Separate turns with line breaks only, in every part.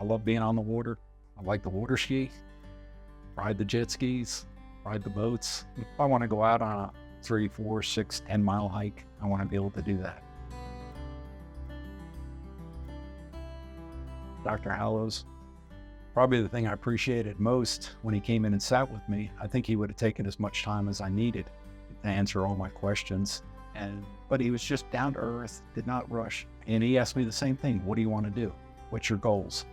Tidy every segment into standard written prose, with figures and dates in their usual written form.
I love being on the water. I like the water ski, ride the jet skis, ride the boats. If I want to go out on a 3, 4, 6, 10-mile hike, I want to be able to do that. Dr. Hallows, probably the thing I appreciated most when he came in and sat with me. I think he would have taken as much time as I needed to answer all my questions. But he was just down to earth, did not rush. And he asked me the same thing. What do you want to do? What's your goals?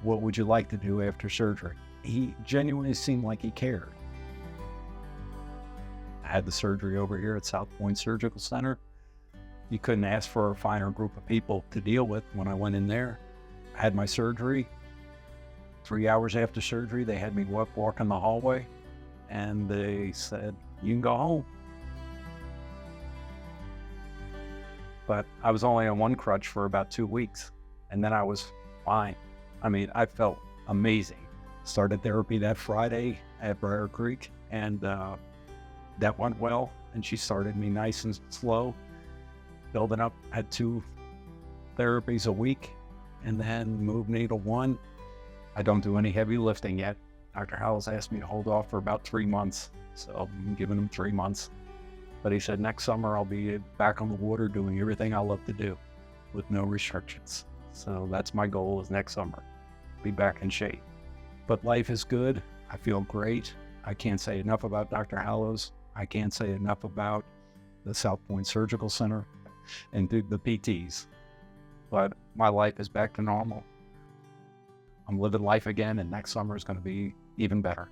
What would you like to do after surgery? He genuinely seemed like he cared. I had the surgery over here at South Point Surgical Center. You couldn't ask for a finer group of people to deal with when I went in there. I had my surgery. 3 hours after surgery, they had me walk in the hallway, and they said, you can go home. But I was only on one crutch for about 2 weeks, and then I was fine. I mean, I felt amazing. Started therapy that Friday at Briar Creek, and that went well. And she started me nice and slow, building up, had 2 therapies a week, and then moved me to 1. I don't do any heavy lifting yet. Dr. Hallows asked me to hold off for about 3 months, so I'm giving him 3 months. But he said next summer I'll be back on the water doing everything I love to do with no restrictions. So that's my goal, is next summer, be back in shape. But life is good. I feel great. I can't say enough about Dr. Hallows. I can't say enough about the South Point Surgical Center and the PTs. But my life is back to normal. I'm living life again, and next summer is going to be even better.